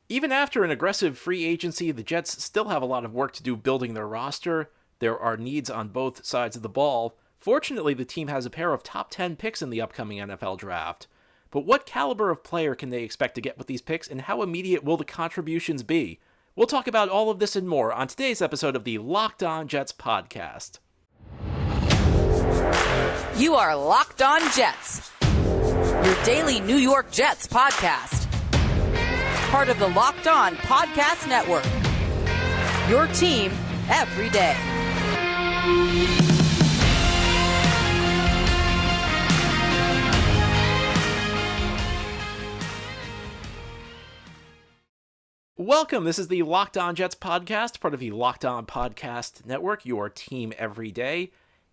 Even after an aggressive free agency, the Jets still have a lot of work to do building their roster. There are needs on both sides of the ball. Fortunately, the team has a pair of top 10 picks in the upcoming NFL draft. But what caliber of player can they expect to get with these picks, and how immediate will the contributions be? We'll talk about all of this and more on today's episode of the Locked On Jets podcast. You are Locked On Jets, your daily New York Jets podcast. Part of the Locked On Podcast Network, your team every day. Welcome. This is the Locked On Jets podcast, part of the Locked On Podcast Network, your team every day.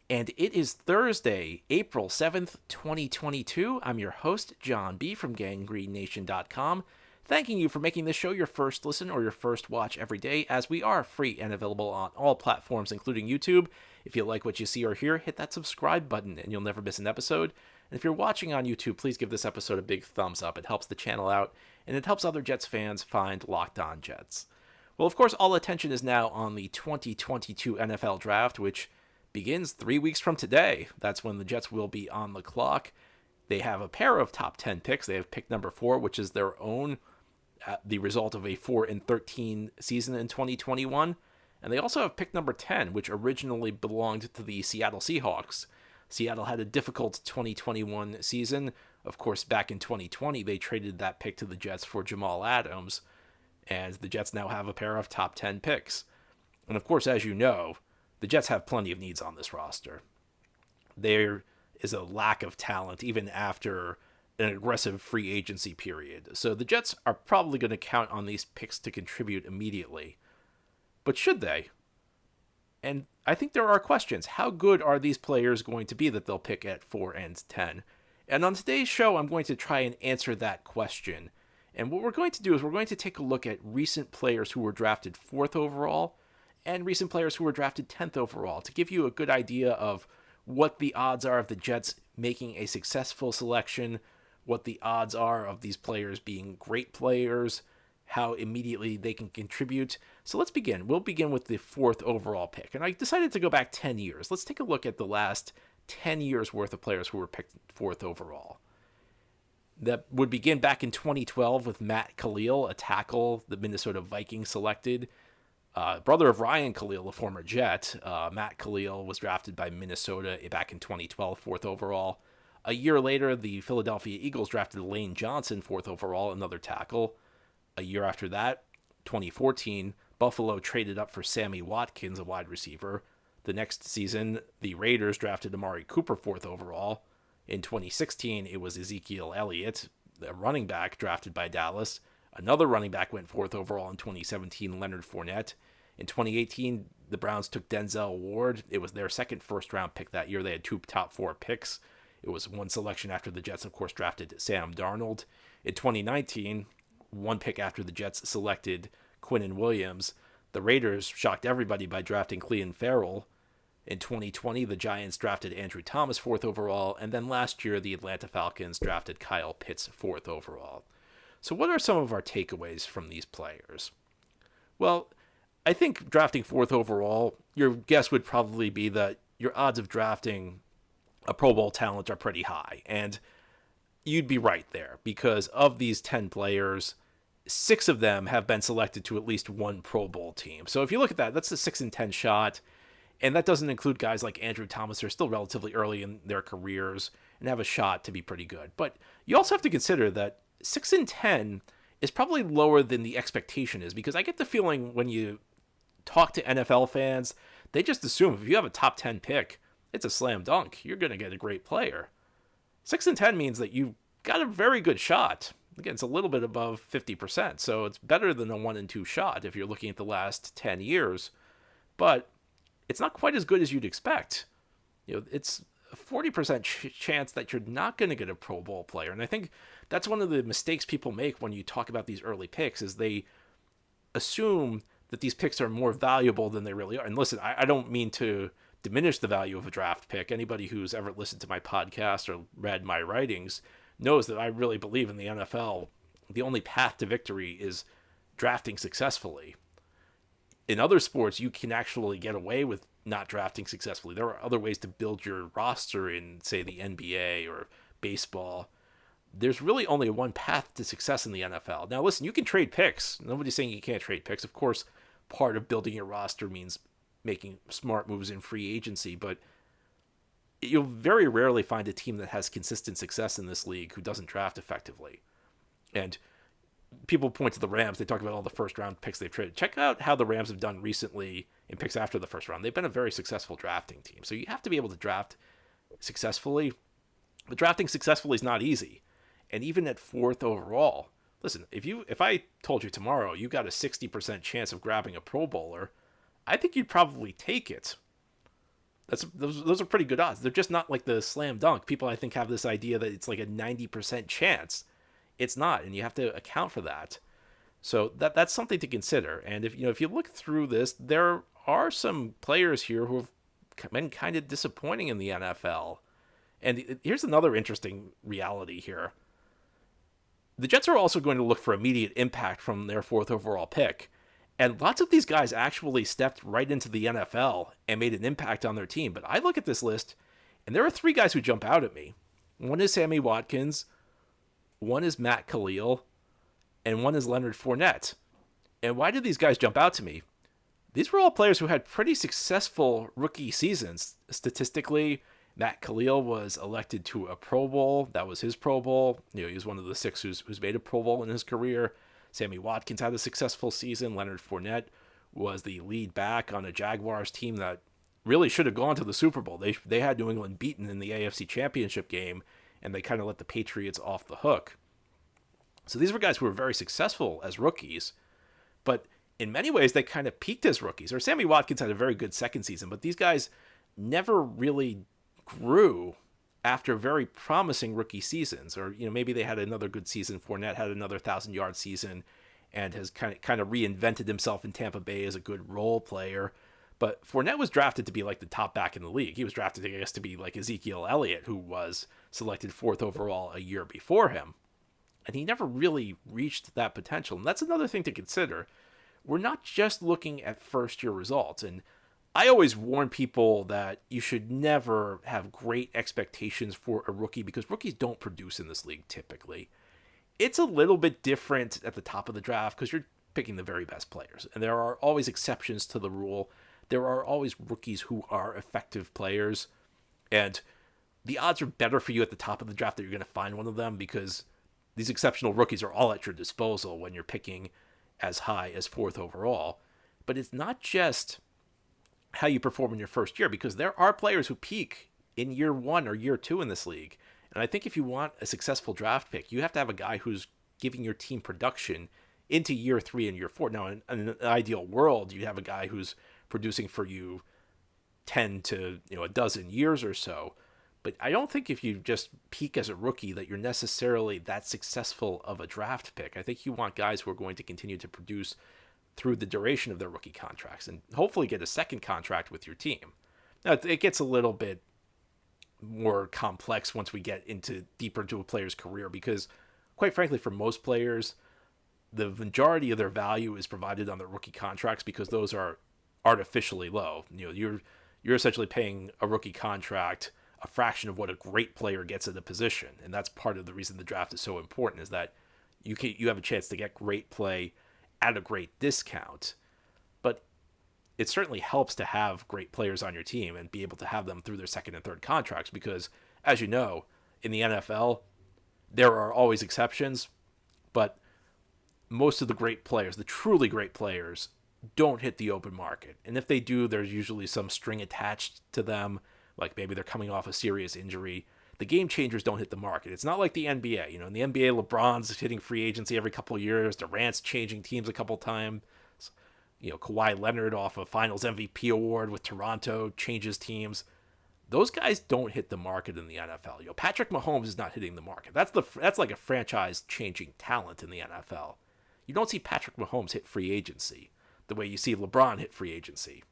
And it is Thursday, April 7th, 2022. I'm your host, John B. from GangreneNation.com. Thanking you for making this show your first listen or your first watch every day, as we are free and available on all platforms, including YouTube. If you like what you see or hear, hit that subscribe button and you'll never miss an episode. And if you're watching on YouTube, please give this episode a big thumbs up. It helps the channel out, and it helps other Jets fans find Locked On Jets. Well, of course, all attention is now on the 2022 NFL Draft, which begins 3 weeks from today. That's when the Jets will be on the clock. They have a pair of top 10 picks. They have pick number 4, which is their own, the result of a 4-13 season in 2021. And they also have pick number 10, which originally belonged to the Seattle Seahawks. Seattle had a difficult 2021 season. Of course, back in 2020, they traded that pick to the Jets for Jamal Adams. And the Jets now have a pair of top 10 picks. And of course, as you know, the Jets have plenty of needs on this roster. There is a lack of talent even after an aggressive free agency period. So the Jets are probably going to count on these picks to contribute immediately. But should they? And I think there are questions. How good are these players going to be that they'll pick at 4 and 10? And on today's show, I'm going to try and answer that question. And what we're going to do is we're going to take a look at recent players who were drafted 4th overall and recent players who were drafted 10th overall to give you a good idea of what the odds are of the Jets making a successful selection, what the odds are of these players being great players, how immediately they can contribute. So let's begin. We'll begin with the 4th overall pick. And I decided to go back 10 years. Let's take a look at the last 10 years worth of players who were picked 4th overall. That would begin back in 2012 with Matt Kalil, a tackle the Minnesota Vikings selected. Brother of Ryan Kalil, a former Jet. Matt Kalil was drafted by Minnesota back in 2012, 4th overall. A year later, the Philadelphia Eagles drafted Lane Johnson, 4th overall, another tackle. A year after that, 2014, Buffalo traded up for Sammy Watkins, a wide receiver. The next season, the Raiders drafted Amari Cooper, 4th overall. In 2016, it was Ezekiel Elliott, a running back drafted by Dallas. Another running back went 4th overall in 2017, Leonard Fournette. In 2018, the Browns took Denzel Ward. It was their second first-round pick that year. They had 2 top 4 picks. It was one selection after the Jets, of course, drafted Sam Darnold. In 2019, 1 pick after the Jets selected Quinnen Williams, the Raiders shocked everybody by drafting Clelin Ferrell. In 2020, the Giants drafted Andrew Thomas 4th overall, and then last year, the Atlanta Falcons drafted Kyle Pitts 4th overall. So what are some of our takeaways from these players? Well, I think drafting 4th overall, your guess would probably be that your odds of drafting a Pro Bowl talent are pretty high. And you'd be right there, because of these 10 players, 6 of them have been selected to at least one Pro Bowl team. So if you look at that, that's a 6 in 10 shot. And that doesn't include guys like Andrew Thomas, who are still relatively early in their careers and have a shot to be pretty good. But you also have to consider that 6 in 10 is probably lower than the expectation is, because I get the feeling when you talk to NFL fans, they just assume if you have a top 10 pick, it's a slam dunk. You're going to get a great player. 6 in 10 means that you've got a very good shot. Again, it's a little bit above 50%, so it's better than a 1 in 2 shot if you're looking at the last 10 years. But it's not quite as good as you'd expect. It's a 40% chance that you're not going to get a Pro Bowl player. And I think that's one of the mistakes people make when you talk about these early picks, is they assume that these picks are more valuable than they really are. And listen, I don't mean to diminish the value of a draft pick. Anybody who's ever listened to my podcast or read my writings knows that I really believe in the NFL. The only path to victory is drafting successfully. In other sports, you can actually get away with not drafting successfully. There are other ways to build your roster in, say, the NBA or baseball. There's really only one path to success in the NFL. Now, listen, you can trade picks. Nobody's saying you can't trade picks. Of course, part of building your roster means making smart moves in free agency, but you'll very rarely find a team that has consistent success in this league who doesn't draft effectively. And people point to the Rams. They talk about all the first-round picks they've traded. Check out how the Rams have done recently in picks after the first round. They've been a very successful drafting team. So you have to be able to draft successfully. But drafting successfully is not easy. And even at 4th overall, listen, if I told you tomorrow you got a 60% chance of grabbing a Pro Bowler, I think you'd probably take it. Those are pretty good odds. They're just not like the slam dunk. People, I think, have this idea that it's like a 90% chance. It's not, and you have to account for that. So that's something to consider. And if you look through this, there are some players here who have been kind of disappointing in the NFL. And here's another interesting reality here. The Jets are also going to look for immediate impact from their 4th overall pick. And lots of these guys actually stepped right into the NFL and made an impact on their team. But I look at this list, and there are 3 guys who jump out at me. One is Sammy Watkins, one is Matt Khalil, and one is Leonard Fournette. And why did these guys jump out to me? These were all players who had pretty successful rookie seasons. Statistically, Matt Khalil was elected to a Pro Bowl. That was his Pro Bowl. He was one of the 6 who's made a Pro Bowl in his career. Sammy Watkins had a successful season. Leonard Fournette was the lead back on a Jaguars team that really should have gone to the Super Bowl. They had New England beaten in the AFC Championship game, and they kind of let the Patriots off the hook. So these were guys who were very successful as rookies, but in many ways they kind of peaked as rookies. Or Sammy Watkins had a very good second season, but these guys never really grew after very promising rookie seasons. Or maybe they had another good season. Fournette had another 1,000-yard season and has kind of reinvented himself in Tampa Bay as a good role player. But Fournette was drafted to be like the top back in the league. He was drafted, I guess, to be like Ezekiel Elliott, who was selected 4th overall a year before him. And he never really reached that potential. And that's another thing to consider. We're not just looking at first-year results. And I always warn people that you should never have great expectations for a rookie because rookies don't produce in this league typically. It's a little bit different at the top of the draft because you're picking the very best players. And there are always exceptions to the rule. There are always rookies who are effective players. And the odds are better for you at the top of the draft that you're going to find one of them because these exceptional rookies are all at your disposal when you're picking as high as 4th overall. But it's not just how you perform in your first year, because there are players who peak in year 1 or year 2 in this league. And I think if you want a successful draft pick, you have to have a guy who's giving your team production into year 3 and year 4. Now, in an ideal world, you have a guy who's producing for you 10 to a dozen years or so. But I don't think if you just peak as a rookie that you're necessarily that successful of a draft pick. I think you want guys who are going to continue to produce through the duration of their rookie contracts and hopefully get a second contract with your team. Now, it gets a little bit more complex once we get deeper into a player's career because, quite frankly, for most players, the majority of their value is provided on their rookie contracts because those are artificially low. You're essentially paying a rookie contract a fraction of what a great player gets at a position, and that's part of the reason the draft is so important, is that you have a chance to get great play at a great discount. But it certainly helps to have great players on your team and be able to have them through their second and third contracts because, as you know, in the NFL, there are always exceptions, but most of the great players, the truly great players, don't hit the open market. And if they do, there's usually some string attached to them, like maybe they're coming off a serious injury. The game changers don't hit the market. It's not like the NBA. In the NBA, LeBron's hitting free agency every couple of years. Durant's changing teams a couple of times. Kawhi Leonard off a Finals MVP award with Toronto changes teams. Those guys don't hit the market in the NFL. Patrick Mahomes is not hitting the market. That's like a franchise-changing talent in the NFL. You don't see Patrick Mahomes hit free agency the way you see LeBron hit free agency.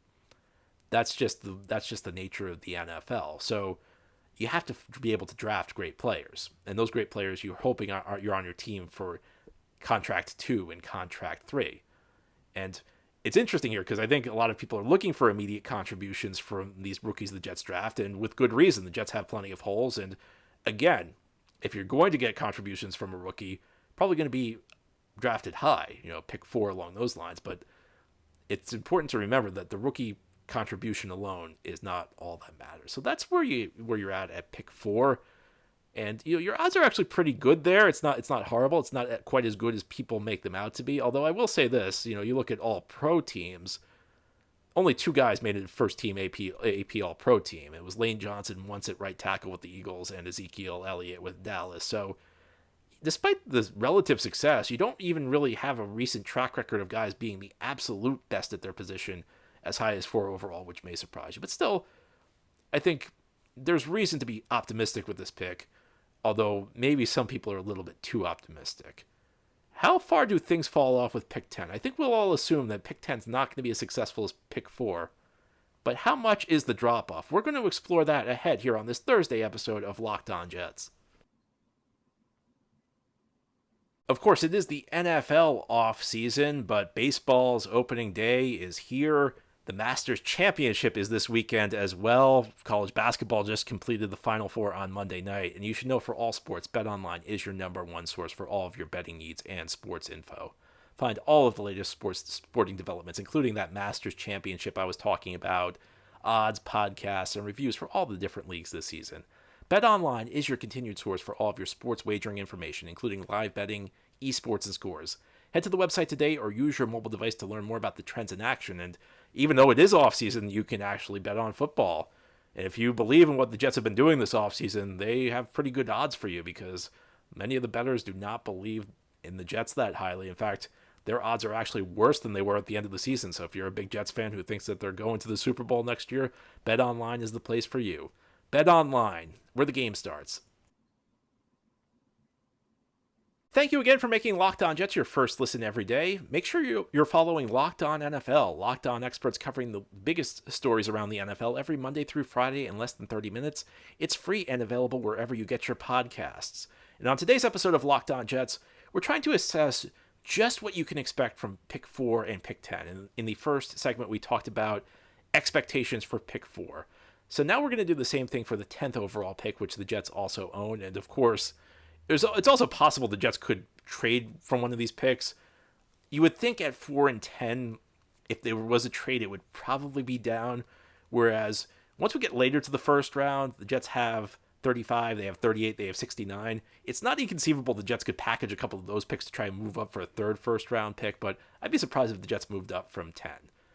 That's just the nature of the NFL. So you have to be able to draft great players, and those great players you're hoping you're on your team for contract 2 and contract 3. And it's interesting here because I think a lot of people are looking for immediate contributions from these rookies the Jets draft, and with good reason. The Jets have plenty of holes, and again, if you're going to get contributions from a rookie, probably going to be drafted high, pick 4 along those lines. But it's important to remember that the rookie contribution alone is not all that matters. So that's where you're at pick 4. And your odds are actually pretty good there. It's not horrible. It's not quite as good as people make them out to be. Although I will say this, you look at all pro teams, only 2 guys made it first team AP all pro team. It was Lane Johnson once at right tackle with the Eagles and Ezekiel Elliott with Dallas. So despite the relative success, you don't even really have a recent track record of guys being the absolute best at their position as high as 4 overall, which may surprise you. But still, I think there's reason to be optimistic with this pick, although maybe some people are a little bit too optimistic. How far do things fall off with pick 10? I think we'll all assume that pick 10 is not going to be as successful as pick 4, but how much is the drop-off? We're going to explore that ahead here on this Thursday episode of Locked On Jets. Of course, it is the NFL off-season, but baseball's opening day is here. The Masters Championship is this weekend as well. College basketball just completed the Final Four on Monday night. And you should know, for all sports, BetOnline is your #1 source for all of your betting needs and sports info. Find all of the latest sporting developments, including that Masters Championship I was talking about, odds, podcasts, and reviews for all the different leagues this season. BetOnline is your continued source for all of your sports wagering information, including live betting, esports, and scores. Head to the website today or use your mobile device to learn more about the trends in action. And even though it is off-season, you can actually bet on football. And if you believe in what the Jets have been doing this off-season, they have pretty good odds for you because many of the bettors do not believe in the Jets that highly. In fact, their odds are actually worse than they were at the end of the season. So if you're a big Jets fan who thinks that they're going to the Super Bowl next year, BetOnline is the place for you. BetOnline, where the game starts. Thank you again for making Locked On Jets your first listen every day. Make sure you're following Locked On NFL. Locked On experts covering the biggest stories around the NFL every Monday through Friday in less than 30 minutes. It's free and available wherever you get your podcasts. And on today's episode of Locked On Jets, we're trying to assess just what you can expect from pick 4 and pick 10. And in the first segment, we talked about expectations for pick 4. So now we're going to do the same thing for the 10th overall pick, which the Jets also own. And of course, it's also possible the Jets could trade from one of these picks. You would think at 4 and 10, if there was a trade, it would probably be down. Whereas once we get later to the first round, the Jets have 35, they have 38, they have 69. It's not inconceivable the Jets could package a couple of those picks to try and move up for a third first round pick, but I'd be surprised if the Jets moved up from 10.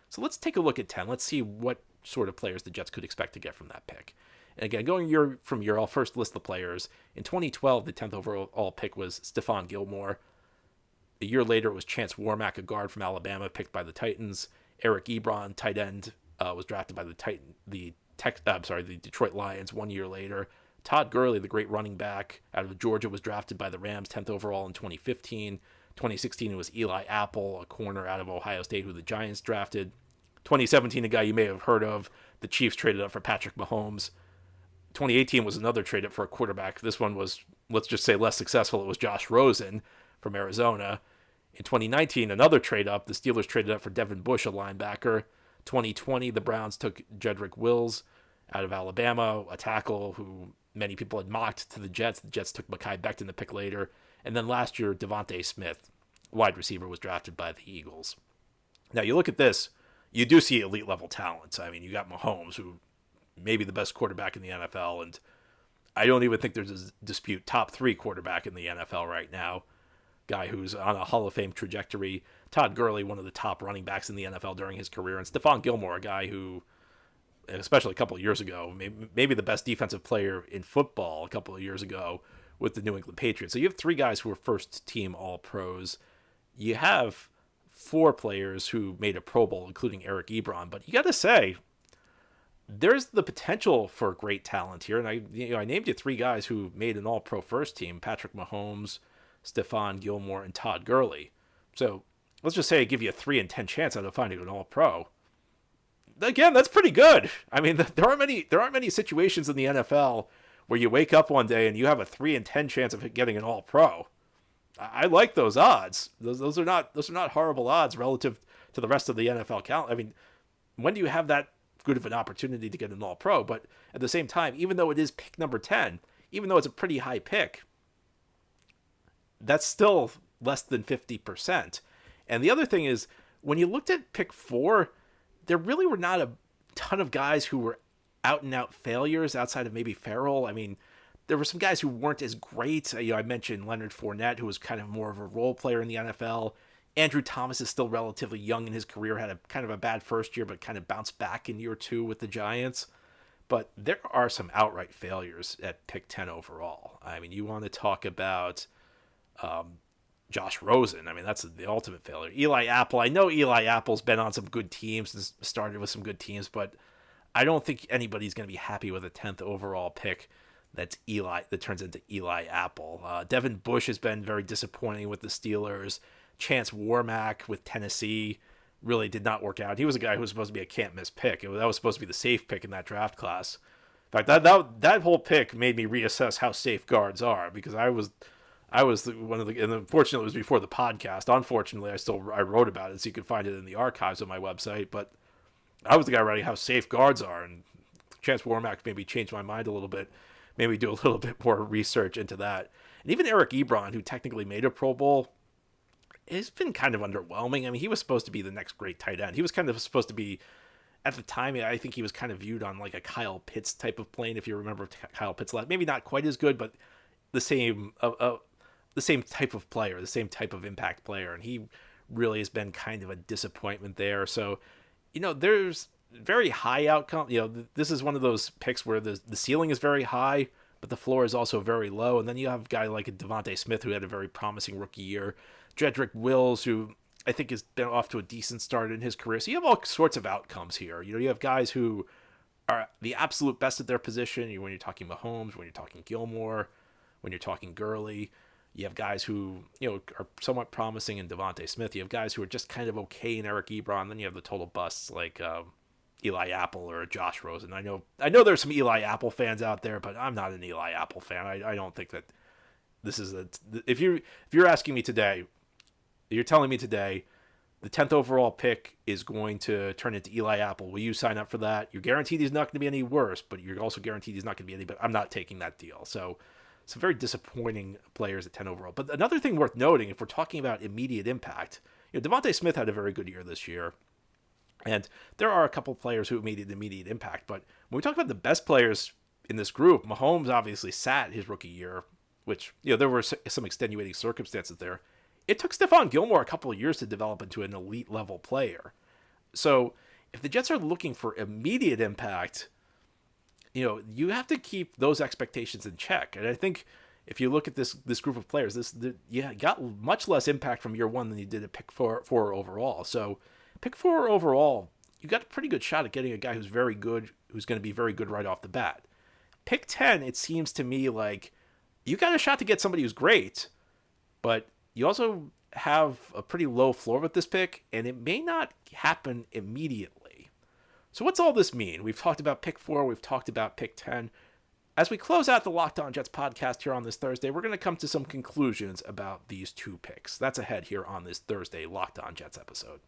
So let's take a look at 10. Let's see what sort of players the Jets could expect to get from that pick. And again, going year from year, I'll first list the players. In 2012, the 10th overall pick was Stephon Gilmore. A year later, it was Chance Warmack, a guard from Alabama, picked by the Titans. Eric Ibron, tight end, was drafted by the Detroit Lions 1 year later. Todd Gurley, the great running back out of Georgia, was drafted by the Rams 10th overall in 2015. 2016, it was Eli Apple, a corner out of Ohio State, who the Giants drafted. 2017, a guy you may have heard of, the Chiefs traded up for Patrick Mahomes. 2018 was another trade up for a quarterback. This one was, let's just say, less successful. It was Josh Rosen from Arizona. In 2019, another trade up. The Steelers traded up for Devin Bush, a linebacker. 2020, the Browns took Jedrick Wills out of Alabama, a tackle who many people had mocked to the Jets. The Jets took Mekhi Becton the pick later. And then last year, Devonta Smith, wide receiver, was drafted by the Eagles. Now, you look at this, you do see elite level talents. I mean, you got Mahomes, who maybe the best quarterback in the NFL, and I don't even think there's a dispute. Top 3 quarterback in the NFL right now. Guy who's on a Hall of Fame trajectory. Todd Gurley, one of the top running backs in the NFL during his career. And Stephon Gilmore, a guy who, especially a couple of years ago, maybe the best defensive player in football a couple of years ago with the New England Patriots. So you have 3 guys who were first-team All-Pros. You have 4 players who made a Pro Bowl, including Eric Ebron. But you got to say, there's the potential for great talent here. And I named you 3 guys who made an All-Pro first team: Patrick Mahomes, Stephon Gilmore, and Todd Gurley. So let's just say I give you a 3 in 10 chance out of finding an All-Pro. Again, that's pretty good. I mean, there aren't many situations in the NFL where you wake up one day and you have a 3 in 10 chance of getting an All-Pro. I like those odds. Those are not horrible odds relative to the rest of the NFL count. I mean, when do you have that good of an opportunity to get an All-Pro? But at the same time, even though it is pick number 10, even though it's a pretty high pick, that's still less than 50%. And the other thing is, when you looked at pick 4, there really were not a ton of guys who were out-and-out failures outside of maybe Farrell. I mean, there were some guys who weren't as great. I mentioned Leonard Fournette, who was kind of more of a role player in the NFL. Andrew Thomas is still relatively young in his career, had a kind of a bad first year, but kind of bounced back in year 2 with the Giants. But there are some outright failures at pick 10 overall. I mean, you want to talk about Josh Rosen. I mean, that's the ultimate failure. Eli Apple. I know Eli Apple's been on some good teams and started with some good teams, but I don't think anybody's going to be happy with a 10th overall pick that turns into Eli Apple. Devin Bush has been very disappointing with the Steelers. Chance Warmack with Tennessee really did not work out. He was a guy who was supposed to be a can't-miss pick. That was supposed to be the safe pick in that draft class. In fact, that whole pick made me reassess how safe guards are, because I was one of the, and unfortunately it was before the podcast. Unfortunately, I wrote about it, so you can find it in the archives on my website. But I was the guy writing how safe guards are, and Chance Warmack maybe changed my mind a little bit. Maybe do a little bit more research into that. And even Eric Ibron, who technically made a Pro Bowl, it's been kind of underwhelming. I mean, he was supposed to be the next great tight end. He was kind of supposed to be, at the time, I think he was kind of viewed on like a Kyle Pitts type of plane, if you remember Kyle Pitts. Maybe not quite as good, but the same type of player, the same type of impact player. And he really has been kind of a disappointment there. So, there's very high outcome. This is one of those picks where the ceiling is very high, but the floor is also very low. And then you have a guy like Devonta Smith, who had a very promising rookie year. Jedrick Wills, who I think has been off to a decent start in his career. So you have all sorts of outcomes here. You have guys who are the absolute best at their position. When you're talking Mahomes, when you're talking Gilmore, when you're talking Gurley, you have guys who, are somewhat promising in Devonta Smith. You have guys who are just kind of okay in Eric Ebron. Then you have the total busts like Eli Apple or Josh Rosen. I know there's some Eli Apple fans out there, but I'm not an Eli Apple fan. I don't think that this is if you're asking me today, you're telling me today the 10th overall pick is going to turn into Eli Apple. Will you sign up for that? You're guaranteed he's not going to be any worse, but you're also guaranteed he's not going to be any better. I'm not taking that deal. So some very disappointing players at 10 overall. But another thing worth noting, if we're talking about immediate impact, Devonta Smith had a very good year this year. And there are a couple players who made an immediate impact. But when we talk about the best players in this group, Mahomes obviously sat his rookie year, which, there were some extenuating circumstances there. It took Stephon Gilmore a couple of years to develop into an elite level player. So if the Jets are looking for immediate impact, you have to keep those expectations in check. And I think if you look at this group of players, you got much less impact from year 1 than you did at pick 4 overall. So pick 4 overall, you got a pretty good shot at getting a guy who's very good, who's going to be very good right off the bat. Pick 10, it seems to me like you got a shot to get somebody who's great, but you also have a pretty low floor with this pick, and it may not happen immediately. So what's all this mean? We've talked about pick 4, we've talked about pick 10. As we close out the Locked On Jets podcast here on this Thursday, we're going to come to some conclusions about these 2 picks. That's ahead here on this Thursday Locked On Jets episode.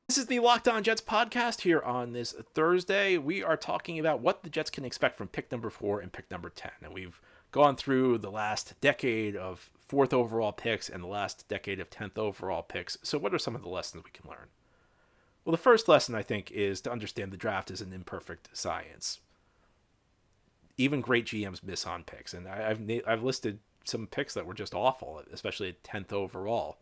This is the Locked On Jets podcast here on this Thursday. We are talking about what the Jets can expect from pick number 4 and pick number 10. And we've gone through the last decade of 4th overall picks and the last decade of 10th overall picks. So what are some of the lessons we can learn? Well, the first lesson, I think, is to understand the draft is an imperfect science. Even great GMs miss on picks. And I've listed some picks that were just awful, especially at 10th overall.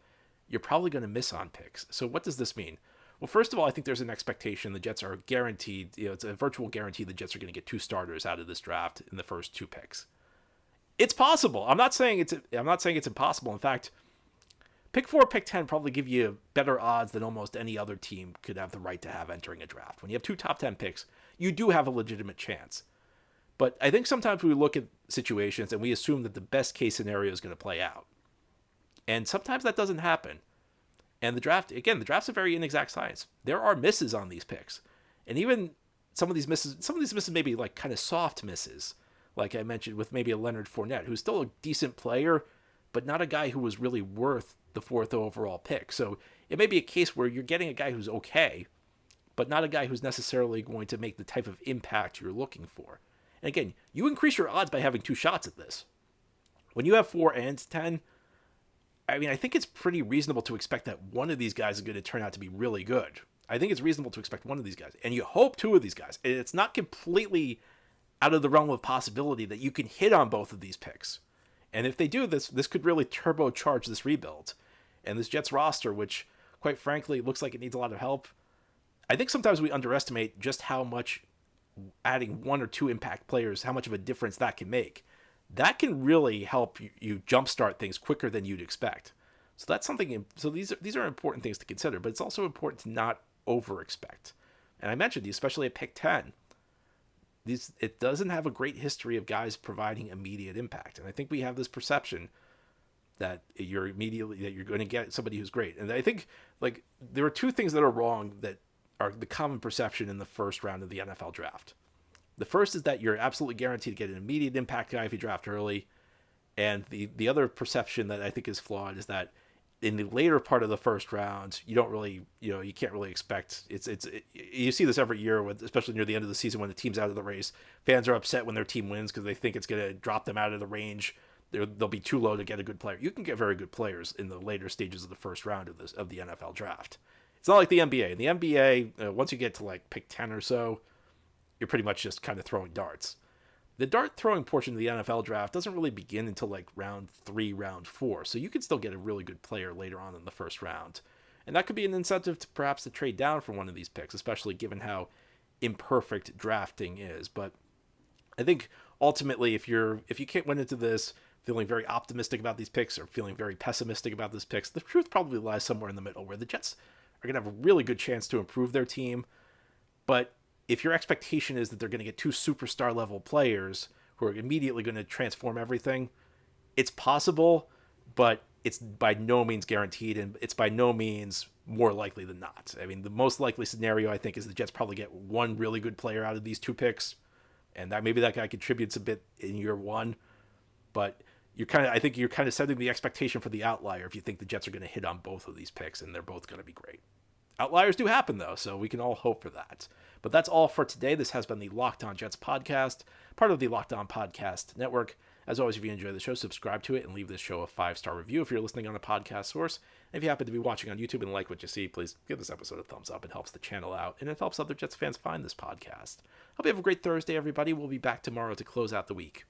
You're probably going to miss on picks. So what does this mean? Well, first of all, I think there's an expectation the Jets are guaranteed, it's a virtual guarantee the Jets are going to get 2 starters out of this draft in the first 2 picks. It's possible. I'm not saying it's impossible. In fact, pick 4, pick 10 probably give you better odds than almost any other team could have the right to have entering a draft. When you have 2 top 10 picks, you do have a legitimate chance. But I think sometimes we look at situations and we assume that the best case scenario is going to play out. And sometimes that doesn't happen. And the draft's a very inexact science. There are misses on these picks. And even some of these misses may be like kind of soft misses. like I mentioned, with maybe a Leonard Fournette, who's still a decent player, but not a guy who was really worth the 4th overall pick. So it may be a case where you're getting a guy who's okay, but not a guy who's necessarily going to make the type of impact you're looking for. And again, you increase your odds by having 2 shots at this. When you have 4 and 10, I mean, I think it's pretty reasonable to expect that one of these guys is going to turn out to be really good. I think it's reasonable to expect one of these guys. And you hope 2 of these guys. And it's not completely out of the realm of possibility that you can hit on both of these picks. And if they do this could really turbocharge this rebuild. And this Jets roster, which, quite frankly, looks like it needs a lot of help. I think sometimes we underestimate just how much adding 1 or 2 impact players, how much of a difference that can make. That can really help you jumpstart things quicker than you'd expect. So that's something. So these are important things to consider, but it's also important to not over-expect. And I mentioned these, especially at pick 10. It doesn't have a great history of guys providing immediate impact. And I think we have this perception that you're going to get somebody who's great. And I think like there are 2 things that are wrong that are the common perception in the first round of the NFL draft. The first is that you're absolutely guaranteed to get an immediate impact guy if you draft early. And the other perception that I think is flawed is that in the later part of the first round, you don't really, you can't really expect you see this every year, especially near the end of the season when the team's out of the race. Fans are upset when their team wins because they think it's going to drop them out of the range. They'll be too low to get a good player. You can get very good players in the later stages of the first round of the NFL draft. It's not like the NBA. In the NBA, once you get to like pick 10 or so, you're pretty much just kind of throwing darts. The dart throwing portion of the NFL draft doesn't really begin until like round 3, round 4. So you can still get a really good player later on in the first round. And that could be an incentive to perhaps to trade down from one of these picks, especially given how imperfect drafting is. But I think ultimately, if you went into this feeling very optimistic about these picks or feeling very pessimistic about these picks, the truth probably lies somewhere in the middle, where the Jets are going to have a really good chance to improve their team. But if your expectation is that they're going to get 2 superstar level players who are immediately going to transform everything, it's possible, but it's by no means guaranteed, and it's by no means more likely than not. I mean, the most likely scenario, I think, is the Jets probably get 1 really good player out of these 2 picks, and that maybe that guy contributes a bit in year 1, but I think you're kind of setting the expectation for the outlier if you think the Jets are going to hit on both of these picks and they're both going to be great. Outliers do happen, though, so we can all hope for that. But that's all for today. This has been the Locked On Jets podcast, part of the Locked On Podcast Network. As always, if you enjoy the show, subscribe to it and leave this show a 5-star review if you're listening on a podcast source. And if you happen to be watching on YouTube and like what you see, please give this episode a thumbs up. It helps the channel out, and it helps other Jets fans find this podcast. Hope you have a great Thursday, everybody. We'll be back tomorrow to close out the week.